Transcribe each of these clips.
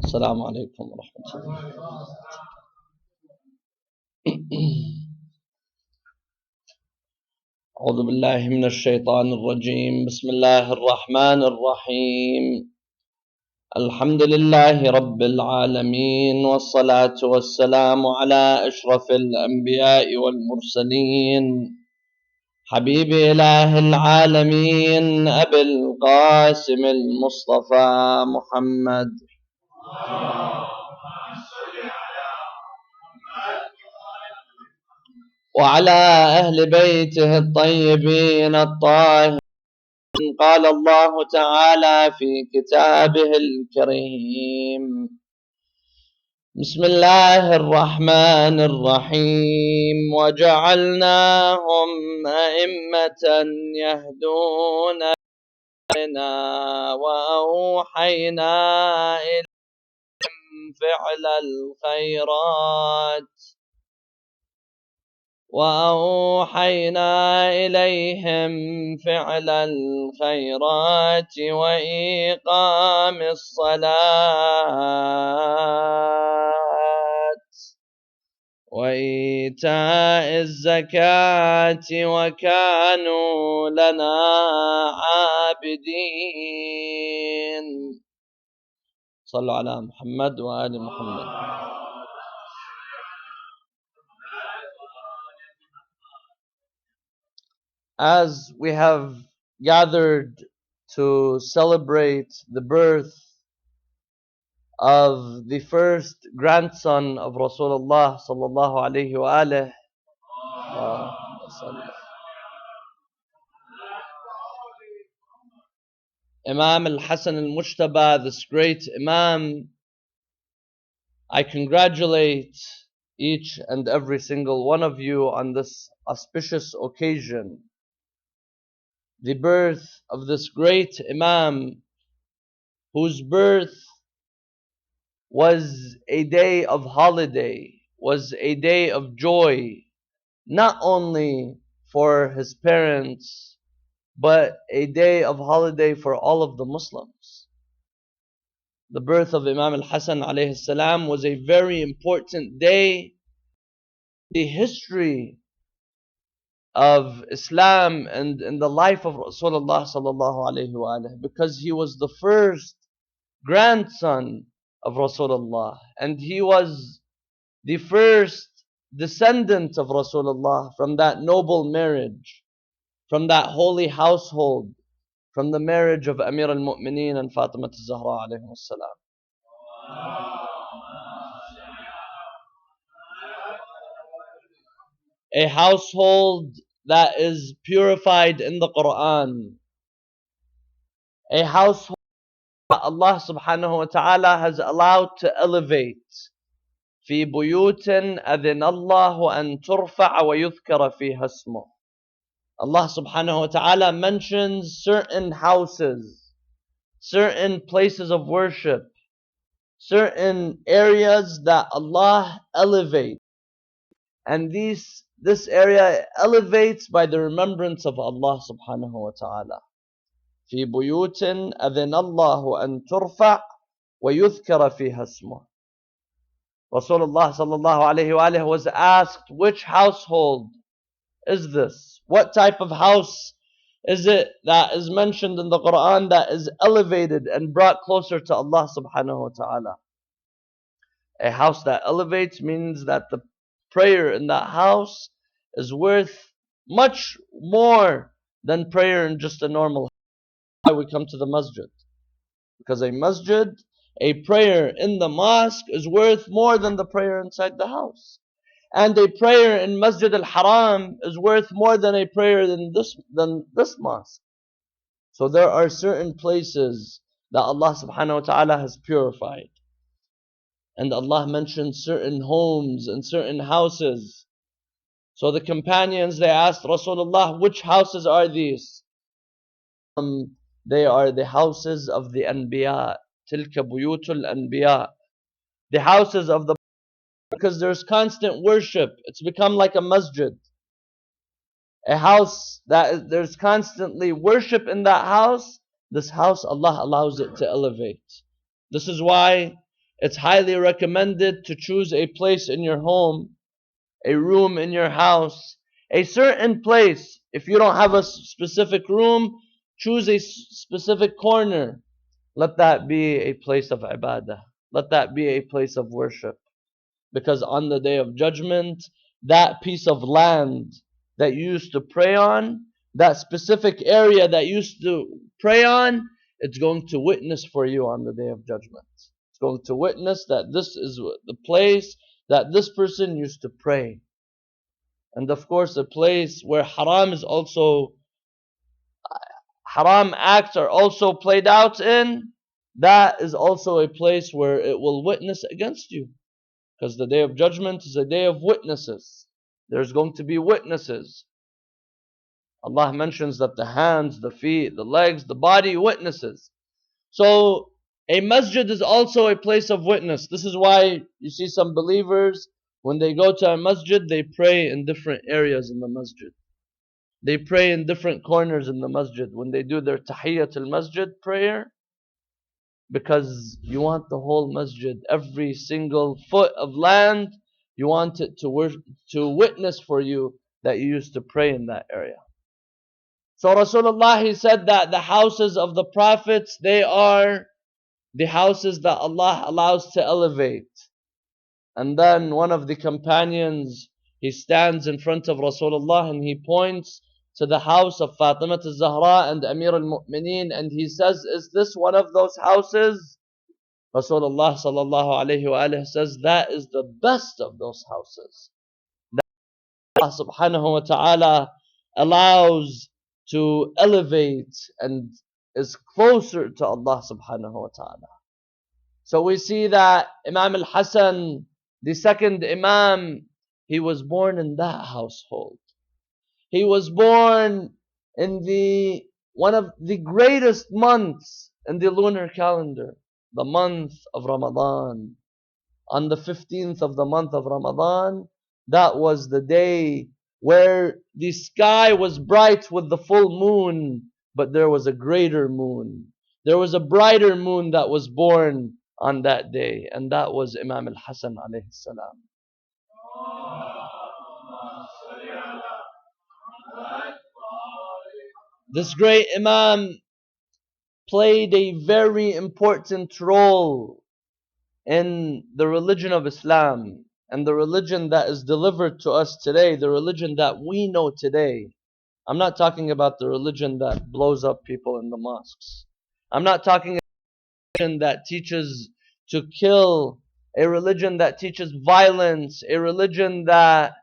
السلام عليكم ورحمة الله. أعوذ بالله من الشيطان الرجيم. بسم الله الرحمن الرحيم. الحمد لله رب العالمين، والصلاة والسلام على أشرف الأنبياء والمرسلين، حبيب إله العالمين أبي القاسم المصطفى محمد، وعلى أهل بيته الطيبين الطاهرين. قال الله تعالى في كتابه الكريم: بسم الله الرحمن الرحيم: وجعلناهم أئمة يهدون بنا وأوحينا إليهم فعل الخيرات وإقام الصلاة وإيتاء الزكاة وكانوا لنا عابدين. صلوا على محمد وآل محمد. As we have gathered to celebrate the birth of the first grandson of Rasulullah sallallahu alayhi wa alihi, Imam al-Hasan al-Mujtaba, this great Imam, I congratulate each and every single one of you on this auspicious occasion, the birth of this great Imam, whose birth was a day of holiday, was a day of joy, not only for his parents, but a day of holiday for all of the Muslims. The birth of Imam al-Hasan alayhi salam was a very important day. The history of Islam and in the life of Rasulullah sallallahu alayhi wa alihi, because he was the first grandson of Rasulullah, and he was the first descendant of Rasulullah from that noble marriage, from that holy household, from the marriage of Amir al-Mu'mineen and Fatima al-Zahra alayhi salam. A household that is purified in the Quran, a household that Allah subhanahu wa ta'ala has allowed to elevate. في بيوت أذن الله أن ترفع ويذكر فيها اسمه. Allah subhanahu wa ta'ala mentions certain houses, certain places of worship, certain areas that Allah elevates, and this area elevates by the remembrance of Allah subhanahu wa ta'ala. في بيوت أذن الله أن ترفع ويذكر فيها اسمه. Rasulullah sallallahu alayhi wa alihi was asked, which household is this? What type of house is it that is mentioned in the Quran that is elevated and brought closer to Allah subhanahu wa ta'ala? A house that elevates means that the prayer in that house is worth much more than prayer in just a normal house. Why we come to the masjid? Because a masjid, a prayer in the mosque is worth more than the prayer inside the house. And a prayer in Masjid al-Haram is worth more than a prayer in this mosque. So there are certain places that Allah subhanahu wa ta'ala has purified. And Allah mentioned certain homes and certain houses. So the companions, they asked Rasulullah, which houses are these? They are the houses of the Anbiya. Tilka buyutul Anbiya. The houses of the, because there's constant worship. It's become like a masjid. a house that there's constantly worship in that house, this house Allah allows it to elevate. This is why it's highly recommended to choose a place in your home, a room in your house, a certain place. If you don't have a specific room, choose a specific corner. Let that be a place of ibadah. Let that be a place of worship. Because on the day of judgment, that piece of land that you used to pray on, that specific area that you used to pray on, it's going to witness for you on the day of judgment. It's going to witness that this is the place that this person used to pray. And of course, a place where haram acts are also played out in, that is also a place where it will witness against you. Because the day of judgment is a day of witnesses. There's going to be witnesses. Allah mentions that the hands, the feet, the legs, the body, witnesses. So a masjid is also a place of witness. This is why you see some believers, when they go to a masjid, they pray in different areas in the masjid. They pray in different corners in the masjid. When they do their tahiyyatul masjid prayer, because you want the whole masjid, every single foot of land, you want it to witness for you that you used to pray in that area. So Rasulullah, he said that the houses of the prophets, they are the houses that Allah allows to elevate. And then one of the companions, he stands in front of Rasulullah and he points to the house of Fatima al-Zahra and Amir al-Mu'mineen, and he says, is this one of those houses? Rasulullah sallallahu alayhi wa says, that is the best of those houses. That Allah subhanahu wa ta'ala allows to elevate and is closer to Allah subhanahu wa ta'ala. So we see that Imam al-Hasan, the second Imam, he was born in that household. He was born in one of the greatest months in the lunar calendar, the month of Ramadan. On the 15th of the month of Ramadan, that was the day where the sky was bright with the full moon, but there was a greater moon. There was a brighter moon that was born on that day, and that was Imam al-Hasan alayhi salam. This great Imam played a very important role in the religion of Islam and the religion that is delivered to us today, the religion that we know today. I'm not talking about the religion that blows up people in the mosques. I'm not talking about a religion that teaches to kill, a religion that teaches violence, a religion that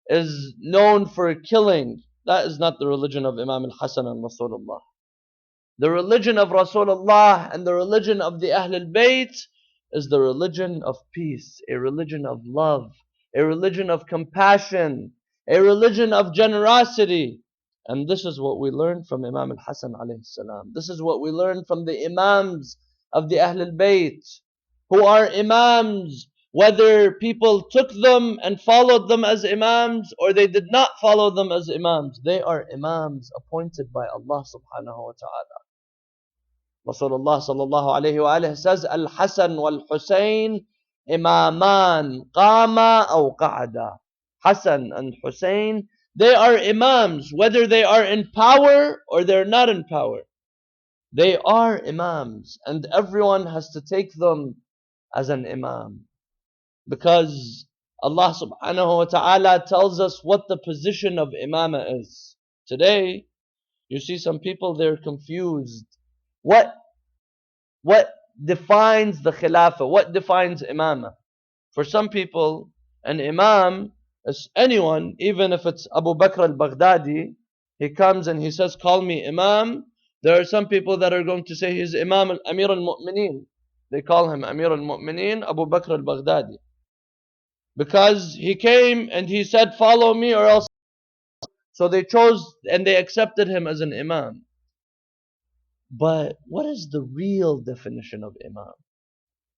is known for killing. That is not the religion of Imam al-Hasan and Rasulullah. The religion of Rasulullah and the religion of the Ahlul Bayt is the religion of peace, a religion of love, a religion of compassion, a religion of generosity. And this is what we learn from Imam al-Hasan alayhi salam. This is what we learn from the Imams of the Ahlul Bayt, who are Imams, whether people took them and followed them as Imams or they did not follow them as Imams. They are Imams appointed by Allah subhanahu wa ta'ala. Rasulullah sallallahu alayhi wa says, Al-Hasan wal-Husayn imaman qama aw qa'ada. Hasan and Husayn, they are Imams, whether they are in power or they're not in power. They are Imams, and everyone has to take them as an Imam. Because Allah subhanahu wa ta'ala tells us what the position of imamah is. Today, you see some people, they're confused. What defines the khilafah? What defines imamah? For some people, an imam is anyone, even if it's Abu Bakr al-Baghdadi, he comes and he says, call me imam. There are some people that are going to say he's Imam Amir al-Mu'mineen. They call him Amir al-Mu'mineen, Abu Bakr al-Baghdadi. Because he came and he said, follow me or else. So they chose and they accepted him as an imam. But what is the real definition of imam?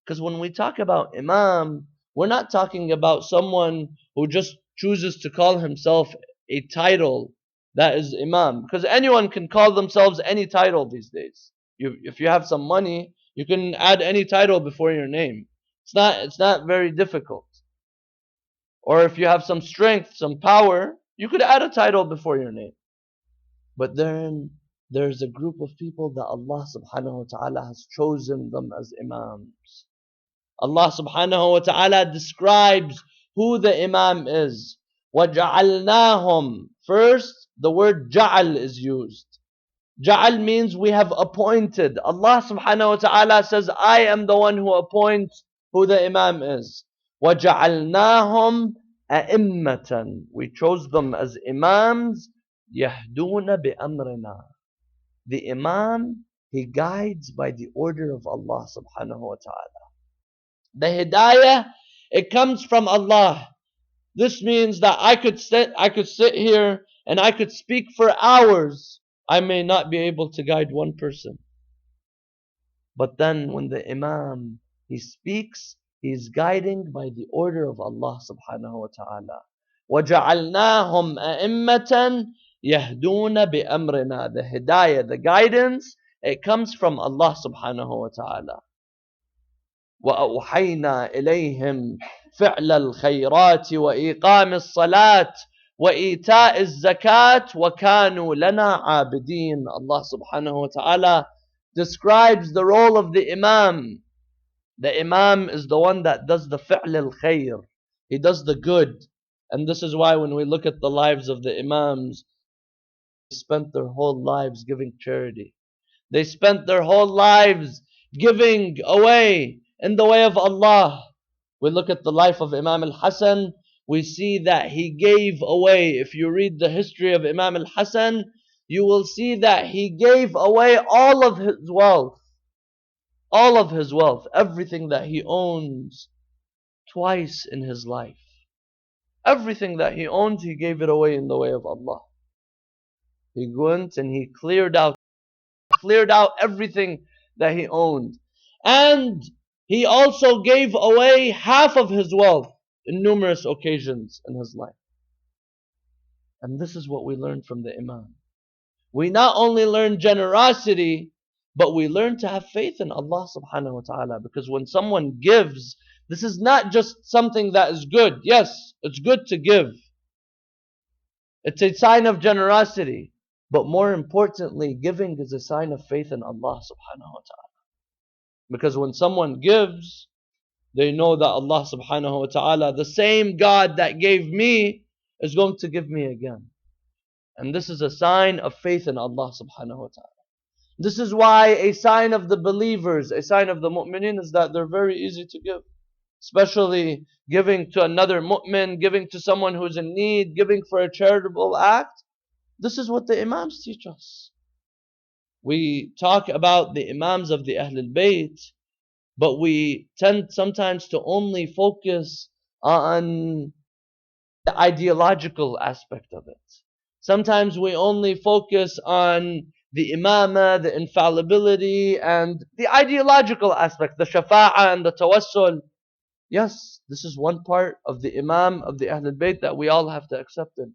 Because when we talk about imam, we're not talking about someone who just chooses to call himself a title That is Imam. Because anyone can call themselves any title these days. If you have some money, you can add any title before your name. It's not very difficult. Or if you have some strength, some power, you could add a title before your name. But then there's a group of people that Allah subhanahu wa ta'ala has chosen them as Imams. Allah subhanahu wa ta'ala describes who the Imam is. وَجَعَلْنَاهُمْ. First, the word ja'al is used. Ja'al means we have appointed. Allah subhanahu wa ta'ala says, I am the one who appoints who the Imam is. وَجَعَلْنَاهُمْ أَئِمَّةً. We chose them as Imams. يَهْدُونَ بِأَمْرِنَا. The Imam, he guides by the order of Allah subhanahu wa ta'ala. The Hidayah, it comes from Allah. This means that I could sit here and I could speak for hours. I may not be able to guide one person. But then when the Imam, he speaks, he is guiding by the order of Allah subhanahu wa ta'ala. وَجَعَلْنَاهُمْ أَئِمَّةً يَهْدُونَ بِأَمْرِنَا. The Hidayah, the guidance, it comes from Allah subhanahu wa ta'ala. وَأَوْحَيْنَا إِلَيْهِمْ فِعْلَ الْخَيْرَاتِ وَإِقَامِ الصَّلَاةِ وَإِيتَاءِ الزَّكَاةِ وَكَانُوا لَنَا عَابِدِينَ. Allah subhanahu wa ta'ala describes the role of the Imam. The Imam is the one that does the fi'l al-khayr. He does the good. And this is why when we look at the lives of the Imams, they spent their whole lives giving charity. They spent their whole lives giving away in the way of Allah. We look at the life of Imam al-Hasan, we see that he gave away. If you read the history of Imam al-Hasan, you will see that he gave away all of his wealth. All of his wealth, everything that he owns, twice in his life. Everything that he owned, he gave it away in the way of Allah. He went and he cleared out everything that he owned. And he also gave away half of his wealth in numerous occasions in his life. And this is what we learn from the Imam. We not only learn generosity, but we learn to have faith in Allah subhanahu wa ta'ala. Because when someone gives, this is not just something that is good. Yes, it's good to give. It's a sign of generosity. But more importantly, giving is a sign of faith in Allah subhanahu wa ta'ala. Because when someone gives, they know that Allah subhanahu wa ta'ala, the same God that gave me, is going to give me again. And this is a sign of faith in Allah subhanahu wa ta'ala. This is why a sign of the believers, a sign of the mu'mineen, is that they're very easy to give. Especially giving to another mu'min, giving to someone who's in need, giving for a charitable act. This is what the Imams teach us. We talk about the Imams of the Ahlul Bayt, but we tend sometimes to only focus on the ideological aspect of it. Sometimes we only focus on the imamah, the infallibility, and the ideological aspect, the shafa'ah and the tawassul. Yes, this is one part of the Imam of the Ahlul Bayt that we all have to accept it.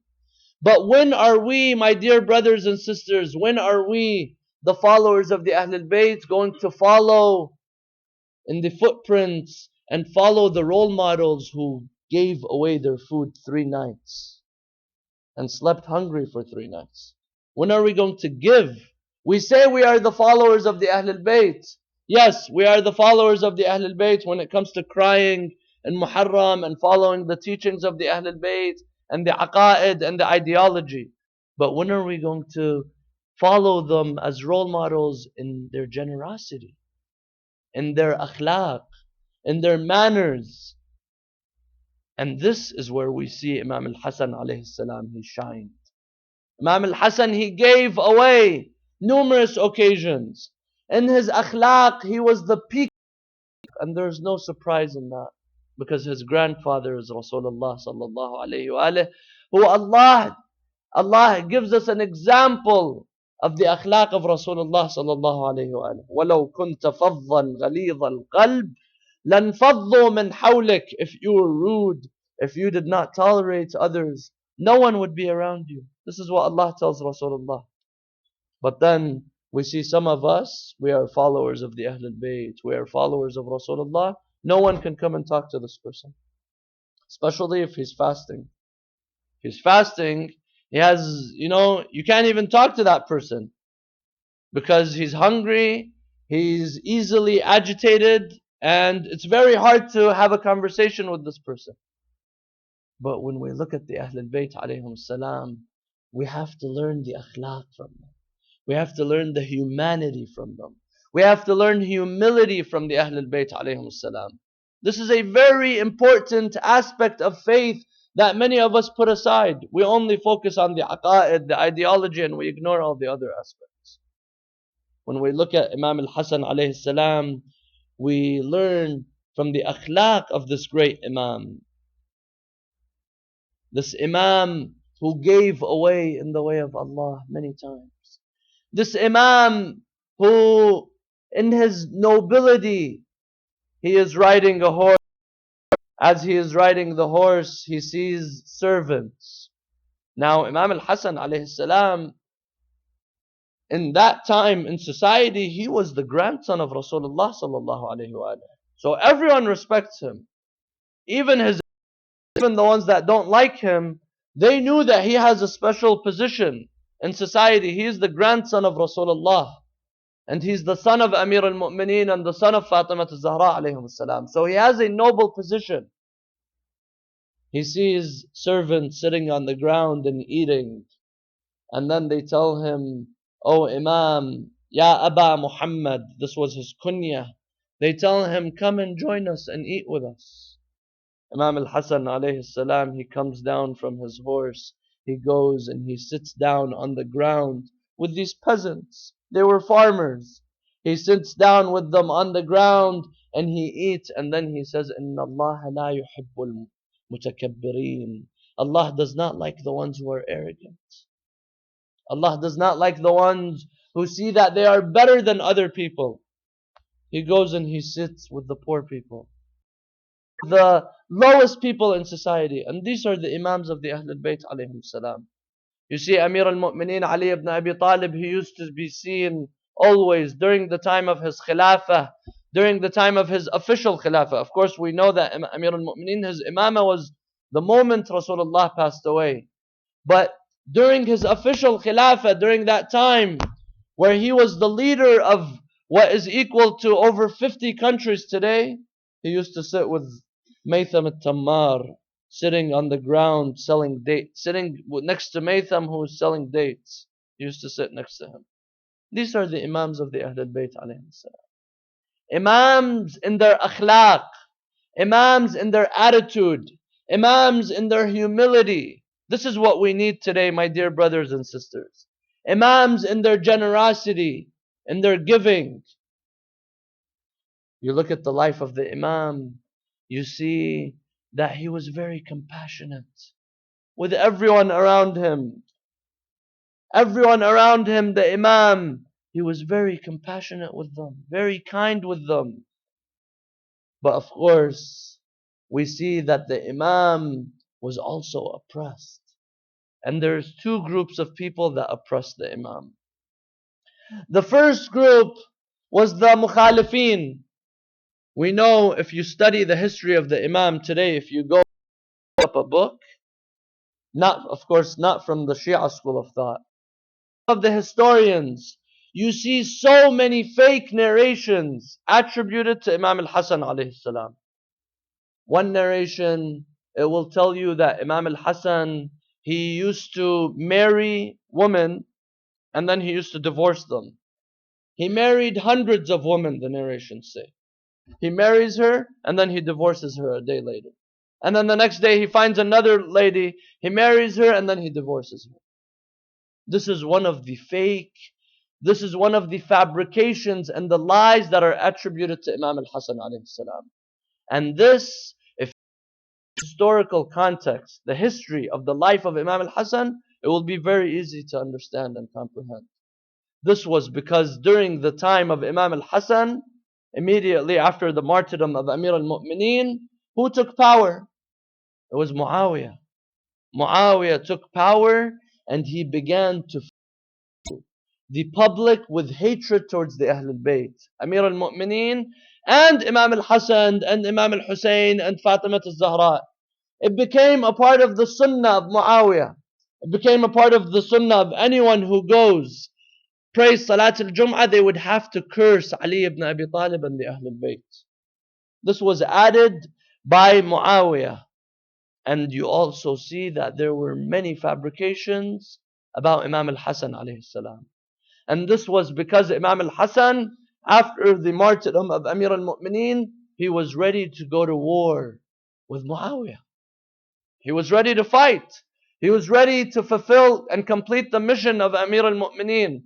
But when are we, my dear brothers and sisters, when are we, the followers of the Ahlul Bayt, going to follow in the footprints and follow the role models who gave away their food 3 nights and slept hungry for 3 nights? When are we going to give? We say we are the followers of the Ahlul Bayt. Yes, we are the followers of the Ahlul Bayt when it comes to crying and Muharram and following the teachings of the Ahlul Bayt and the aqaid and the ideology. But when are we going to follow them as role models in their generosity, in their akhlaq, in their manners? And this is where we see Imam al-Hasan alayhi salam, he shined. Imam al-Hasan, he gave away numerous occasions. In his akhlaq, he was the peak. And there's no surprise in that. Because his grandfather is Rasulullah sallallahu alayhi wa alayhi, who Allah gives us an example of the akhlaq of Rasulullah sallallahu alayhi wa alayhi. وَلَوْ كُنْتَ فَضًّا غَلِيظَ الْقَلْبِ لَنْفَضُّوا مِنْ حَوْلِكَ. If you were rude, if you did not tolerate others, no one would be around you. This is what Allah tells Rasulullah. But then we see some of us, we are followers of the Ahlul Bayt, we are followers of Rasulullah. No one can come and talk to this person, especially if he's fasting. If he's fasting, he has, you can't even talk to that person because he's hungry, he's easily agitated, and it's very hard to have a conversation with this person. But when we look at the Ahlul Bayt alayhim salam, we have to learn the akhlaq from them. We have to learn the humanity from them. We have to learn humility from the Ahlul Bayt alayhim salam. This is a very important aspect of faith that many of us put aside. We only focus on the aqa'id, the ideology, and we ignore all the other aspects. When we look at Imam al-Hasan alayhi salam, we learn from the akhlaq of this great Imam. This Imam who gave away in the way of Allah many times. This Imam who, in his nobility, he is riding a horse. As he is riding the horse, he sees servants. Now, Imam al-Hasan alayhi salam, in that time in society, he was the grandson of Rasulullah sallallahu alayhi wa alayhi. So everyone respects him. Even the ones that don't like him, they knew that he has a special position in society. He is the grandson of Rasulullah. And he's the son of Amir al-Mu'mineen and the son of Fatima al-Zahra alayhim salam. So he has a noble position. He sees servants sitting on the ground and eating. And then they tell him, "Oh Imam, Ya Aba Muhammad," this was his kunya. They tell him, "Come and join us and eat with us." Imam al-Hasan alayhi salam, he comes down from his horse. He goes and he sits down on the ground with these peasants. They were farmers. He sits down with them on the ground and he eats, and then he says, "Inna Allah la yuhibbul mutakabbirin." Allah does not like the ones who are arrogant. Allah does not like the ones who see that they are better than other people. He goes and he sits with the poor people, the lowest people in society. And these are the Imams of the Ahlul Bayt alayhim salam. You see, Amir al-Mu'mineen Ali ibn Abi Talib, he used to be seen always during the time of his khilafah, during the time of his official khilafah. Of course, we know that Amir al-Mu'mineen, his imamah was the moment Rasulullah passed away. But during his official khilafah, during that time, where he was the leader of what is equal to over 50 countries today, he used to sit with Maytham al-Tammar, sitting on the ground selling dates, sitting next to Maytham who was selling dates. He used to sit next to him. These are the Imams of the Ahlul Bayt alayhim salam. Imams in their akhlaq, Imams in their attitude, Imams in their humility. This is what we need today, my dear brothers and sisters. Imams in their generosity, in their giving. You look at the life of the Imam, you see that he was very compassionate with everyone around him. Everyone around him, the Imam, he was very compassionate with them, very kind with them. But of course, we see that the Imam was also oppressed. And there's two groups of people that oppressed the Imam. The first group was the Mukhalifin. We know, if you study the history of the Imam today, if you go up a book, of course not from the Shia school of thought, of the historians, you see so many fake narrations attributed to Imam al-Hasan alayhi salam. One narration, it will tell you that Imam al-Hasan, he used to marry women and then he used to divorce them. He married hundreds of women, the narrations say. He marries her and then he divorces her a day later. And then the next day he finds another lady, he marries her and then he divorces her. This is one of the fabrications and the lies that are attributed to Imam al-Hasan alayhi salam. And this, if historical context, the history of the life of Imam al-Hasan, it will be very easy to understand and comprehend. This was because during the time of Imam al-Hasan, immediately after the martyrdom of Amir al-Mu'mineen, who took power? It was Muawiyah. Muawiyah took power and he began to fill the public with hatred towards the Ahlul Bayt. Amir al-Mu'mineen and Imam al-Hassan and Imam al-Hussein and Fatima al-Zahra. It became a part of the sunnah of Muawiyah. It became a part of the sunnah of anyone who goes, prays Salat al-Jum'ah, they would have to curse Ali ibn Abi Talib and the Ahlul Bayt. This was added by Muawiyah. And you also see that there were many fabrications about Imam al-Hassan alayhi salam. And this was because Imam al-Hassan, after the martyrdom of Amir al-Mu'mineen, he was ready to go to war with Muawiyah. He was ready to fight. He was ready to fulfill and complete the mission of Amir al-Mu'mineen.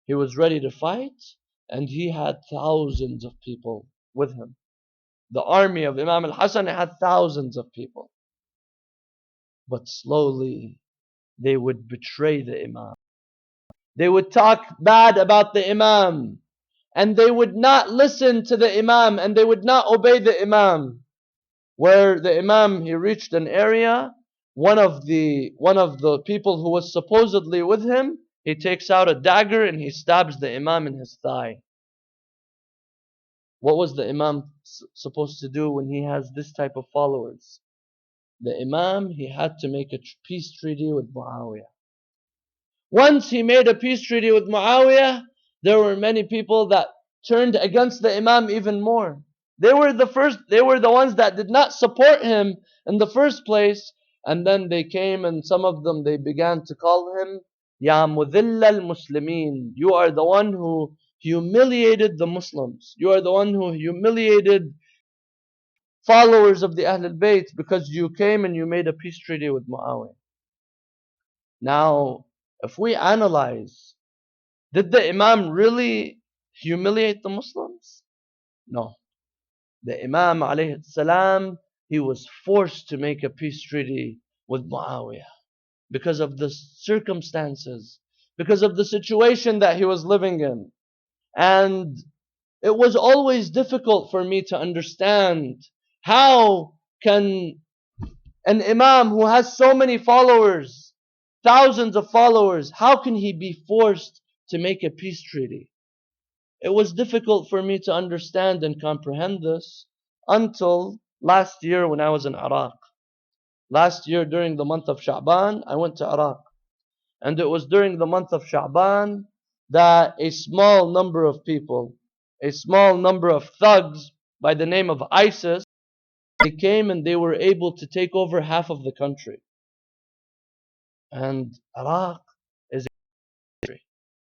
He was ready to fight, and he had thousands of people with him. The army of Imam al-Hassan had thousands of people. But slowly, they would betray the Imam. They would talk bad about the Imam. And they would not listen to the Imam, and they would not obey the Imam. Where the Imam, he reached an area, one of the people who was supposedly with him, he takes out a dagger and he stabs the Imam in his thigh. What was the Imam supposed to do when he has this type of followers? The Imam, he had to make a peace treaty with Muawiyah. Once he made a peace treaty with Muawiyah, there were many people that turned against the Imam even more. They were the ones that did not support him in the first place, and then they came and some of them, they began to call him Ya Mudhill al-Muslimin. You are the one who humiliated the Muslims. You are the one who humiliated followers of the Ahlul Bayt because you came and you made a peace treaty with Muawiyah. Now, if we analyze, did the Imam really humiliate the Muslims? No. The Imam alayhi salam, he was forced to make a peace treaty with Muawiyah because of the circumstances, because of the situation that he was living in. And it was always difficult for me to understand how can an Imam who has so many followers, thousands of followers, how can he be forced to make a peace treaty? It was difficult for me to understand and comprehend this until last year when I was in Iraq. Last year during the month of Sha'ban, I went to Iraq. And it was during the month of Sha'ban that a small number of people, a small number of thugs by the name of ISIS, they came and they were able to take over half of the country. And Iraq is a country.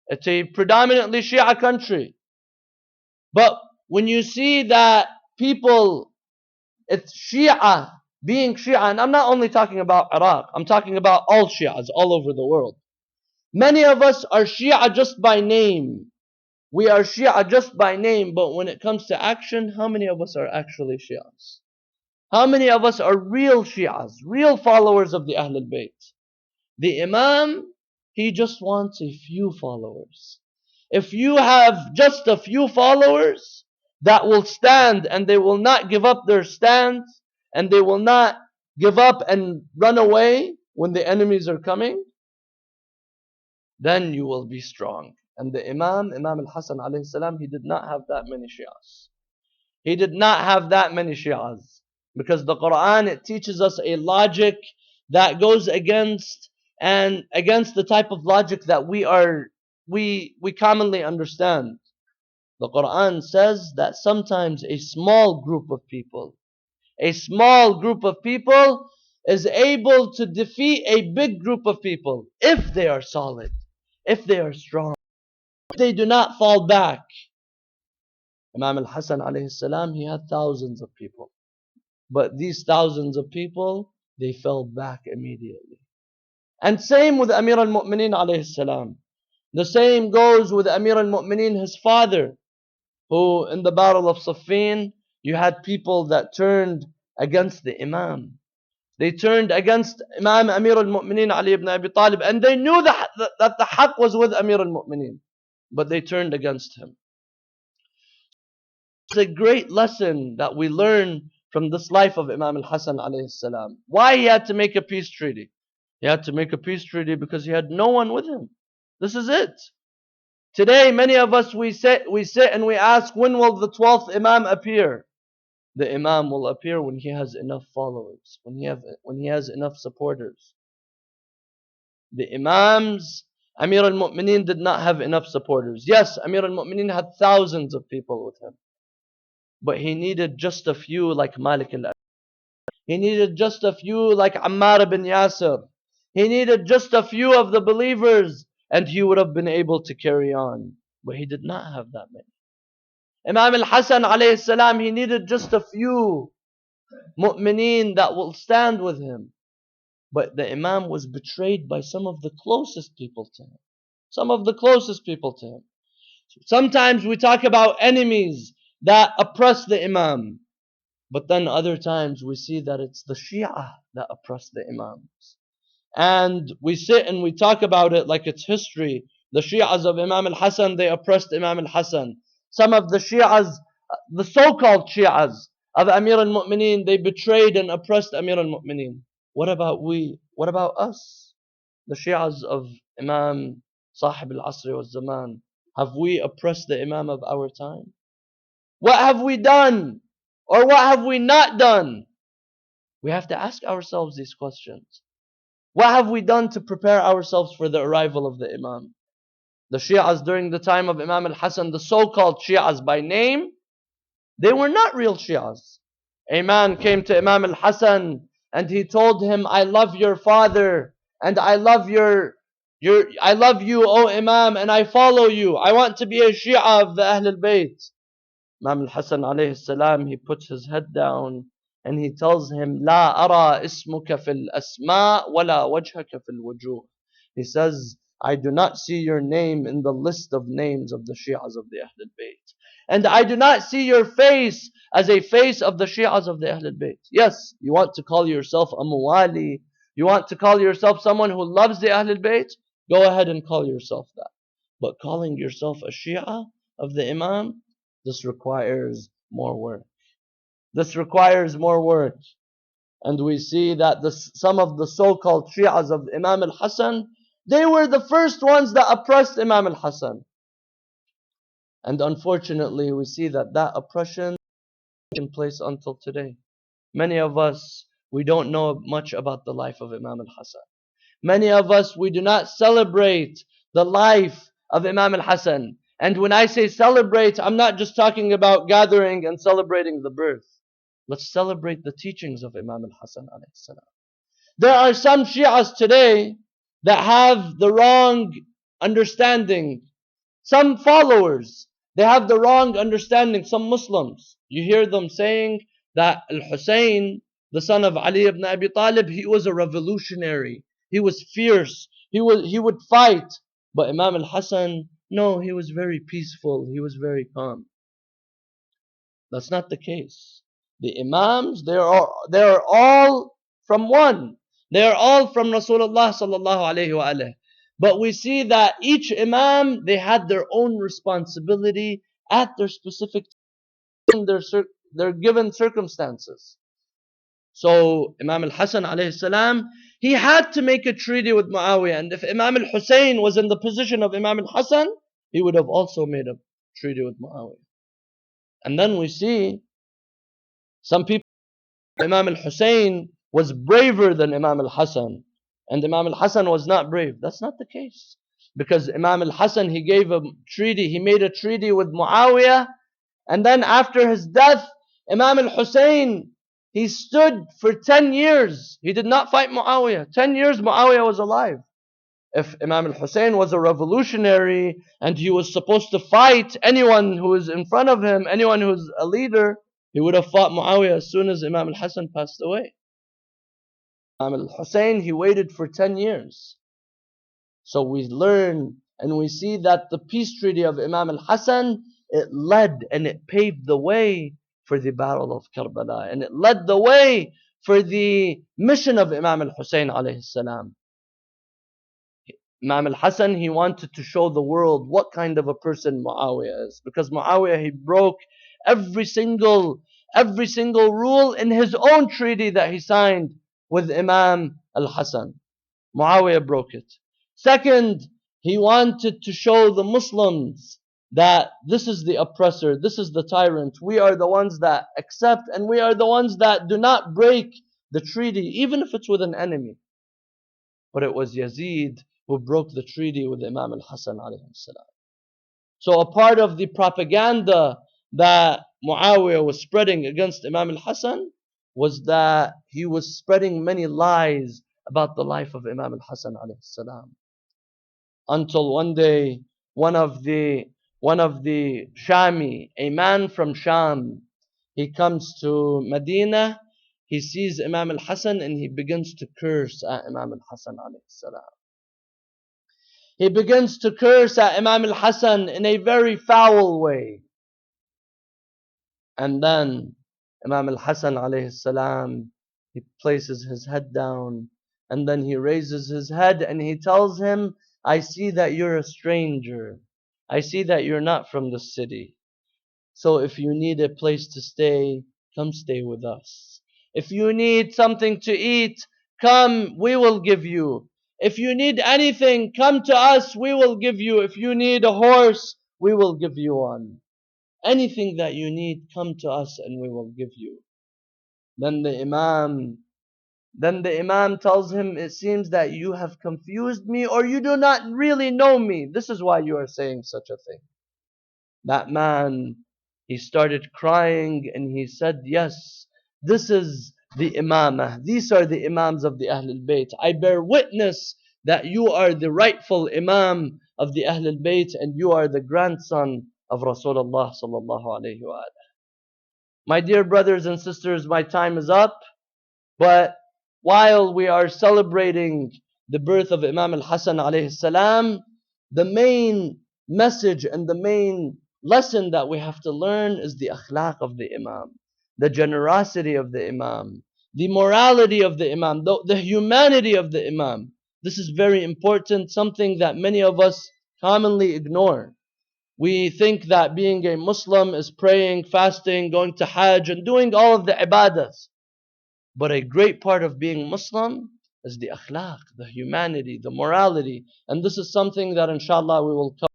It's a predominantly Shia country. But when you see that people, it's Shia, being Shia, and I'm not only talking about Iraq, I'm talking about all Shias all over the world. Many of us are Shia just by name. We are Shia just by name, but when it comes to action, how many of us are actually Shias? How many of us are real Shias, real followers of the Ahlul Bayt? The Imam, he just wants a few followers. If you have just a few followers that will stand and they will not give up their stance and they will not give up and run away when the enemies are coming, then you will be strong. And the Imam al-Hassan alayhi salam, he did not have that many Shias. He did not have that many Shias. Because the Quran, it teaches us a logic that goes against the type of logic that we commonly understand. The Quran says that sometimes a small group of people is able to defeat a big group of people if they are solid, if they are strong, if they do not fall back. Imam al-Hassan alayhi salam, he had thousands of people. But these thousands of people, they fell back immediately. And same with Amir al-Mu'mineen alayhi salam. The same goes with Amir al-Mu'mineen, his father, who in the battle of Siffin, you had people that turned against the Imam. They turned against Imam Amir al-Mu'mineen Ali ibn Abi Talib, and they knew that the haqq was with Amir al-Mu'mineen, but they turned against him. It's a great lesson that we learn from this life of Imam al-Hasan alayhi salam. Why he had to make a peace treaty? He had to make a peace treaty because he had no one with him. This is it. Today, many of us, we sit and we ask, when will the 12th Imam appear? The Imam will appear when he has enough followers, when he has enough supporters. The Imams, Amir al-Mu'mineen did not have enough supporters. Yes, Amir al-Mu'mineen had thousands of people with him. But he needed just a few like Malik al-Ashtar. He needed just a few like Ammar ibn Yasir. He needed just a few of the believers and he would have been able to carry on. But he did not have that many. Imam al-Hasan alayhi salam, he needed just a few mu'mineen that will stand with him. But the Imam was betrayed by some of the closest people to him. Some of the closest people to him. Sometimes we talk about enemies that oppress the Imam. But then other times we see that it's the Shia that oppress the Imams. And we sit and we talk about it like it's history. The Shias of Imam al-Hasan, they oppressed Imam al-Hasan. Some of the Shias, the so-called Shias of Amir al-Mu'mineen, they betrayed and oppressed Amir al-Mu'mineen. What about we? What about us? The Shias of Imam Sahib al-Asri wal-Zaman. Have we oppressed the Imam of our time? What have we done? Or what have we not done? We have to ask ourselves these questions. What have we done to prepare ourselves for the arrival of the Imam? The Shias during the time of Imam al-Hasan, the so-called Shias by name, they were not real Shias. A man came to Imam al-Hasan and he told him, I love your father and I love I love you, O Imam, and I follow you. I want to be a Shia of the Ahl al-Bayt. Imam al-Hasan alayhi salam, he puts his head down and he tells him, لا أرى اسمك في الأسماء ولا وجهك في الوجوه. He says, I do not see your name in the list of names of the Shias of the Ahl al-Bayt. And I do not see your face as a face of the Shias of the Ahl al-Bayt. Yes, you want to call yourself a Muwali, you want to call yourself someone who loves the Ahl al-Bayt, go ahead and call yourself that. But calling yourself a Shia of the Imam, this requires more work. This requires more work. And we see that some of the so-called Shias of Imam al-Hasan, they were the first ones that oppressed Imam al-Hasan. And unfortunately, we see that oppression is in place until today. Many of us, we don't know much about the life of Imam al-Hasan. Many of us, we do not celebrate the life of Imam al-Hasan. And when I say celebrate, I'm not just talking about gathering and celebrating the birth. Let's celebrate the teachings of Imam al-Hasan alayhi salam. There are some Shias today that have the wrong understanding. Some followers, they have the wrong understanding. Some Muslims, you hear them saying that Al-Hussein, the son of Ali ibn Abi Talib, he was a revolutionary. He was fierce. He would fight. But Imam al-Hasan, no, he was very peaceful. He was very calm. That's not the case. The Imams, they are all from one. They are all from Rasulullah sallallahu alayhi wa alayhi. But we see that each Imam, they had their own responsibility at their specific time, their given circumstances. So Imam al-Hasan alayhi salam, he had to make a treaty with Muawiyah. And if Imam al-Hussein was in the position of Imam al-Hasan, he would have also made a treaty with Muawiyah. And then we see some people, Imam al-Hussein was braver than Imam al-Hasan. And Imam al-Hasan was not brave. That's not the case. Because Imam al-Hasan, he made a treaty with Muawiyah. And then after his death, Imam al-Hussein, he stood for 10 years. He did not fight Muawiyah. 10 years Muawiyah was alive. If Imam al-Hussein was a revolutionary and he was supposed to fight anyone who is in front of him, anyone who is a leader, he would have fought Muawiyah as soon as Imam al-Hasan passed away. Imam al-Hussein, he waited for 10 years. So we learn and we see that the peace treaty of Imam al-Hasan, it led and it paved the way for the battle of Karbala. And it led the way for the mission of Imam al-Hussein alayhi salam. Imam al-Hasan, he wanted to show the world what kind of a person Muawiyah is. Because Muawiyah, he broke every single every single rule in his own treaty that he signed with Imam al-Hassan. Muawiyah broke it. Second, he wanted to show the Muslims that this is the oppressor, this is the tyrant. We are the ones that accept, and we are the ones that do not break the treaty, even if it's with an enemy. But it was Yazid who broke the treaty with Imam al-Hassan alayhi salam. So a part of the propaganda that Muawiyah was spreading against Imam al-Hassan was that he was spreading many lies about the life of Imam al-Hassan alayhi salam. Until one day, one of the Shami, a man from Sham, he comes to Medina, he sees Imam al-Hassan and he begins to curse at Imam al-Hassan alayhi salam. He begins to curse at Imam al-Hassan in a very foul way. And then Imam al-Hassan alayhi salam, he places his head down, and then he raises his head and he tells him, I see that you're a stranger. I see that you're not from the city. So if you need a place to stay, come stay with us. If you need something to eat, come, we will give you. If you need anything, come to us, we will give you. If you need a horse, we will give you one. Anything that you need, come to us and we will give you. Then the Imam tells him, it seems that you have confused me or you do not really know me. This is why you are saying such a thing. That man, he started crying and he said, yes, this is the Imamah. These are the Imams of the Ahlul Bayt. I bear witness that you are the rightful Imam of the Ahlul Bayt and you are the grandson of Rasulullah sallallahu alayhi wa sallam. My dear brothers and sisters, my time is up. But while we are celebrating the birth of Imam al-Hassan alayhi salam, the main message and the main lesson that we have to learn is the akhlaq of the Imam, the generosity of the Imam, the morality of the Imam, the humanity of the Imam. This is very important, something that many of us commonly ignore. We think that being a Muslim is praying, fasting, going to Hajj, and doing all of the ibadahs. But a great part of being Muslim is the akhlaq, the humanity, the morality. And this is something that inshallah we will cover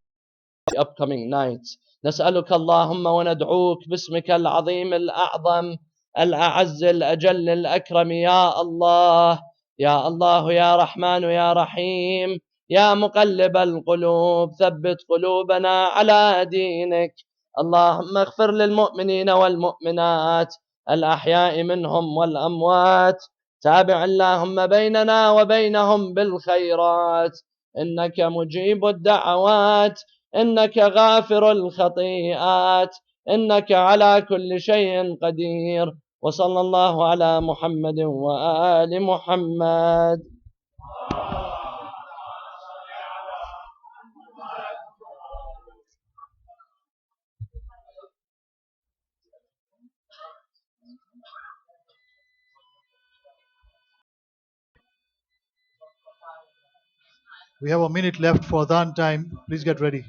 in the upcoming nights. نسألك اللهم وندعوك باسمك العظيم الأعظم الأعز الأجل الأكرم يا الله يا الله يا رحمن يا رحيم يا مقلب القلوب ثبت قلوبنا على دينك اللهم اغفر للمؤمنين والمؤمنات الأحياء منهم والأموات تابع اللهم بيننا وبينهم بالخيرات إنك مجيب الدعوات إنك غافر الخطيئات إنك على كل شيء قدير وصلى الله على محمد وآل محمد. We have a minute left for Adhan time. Please get ready.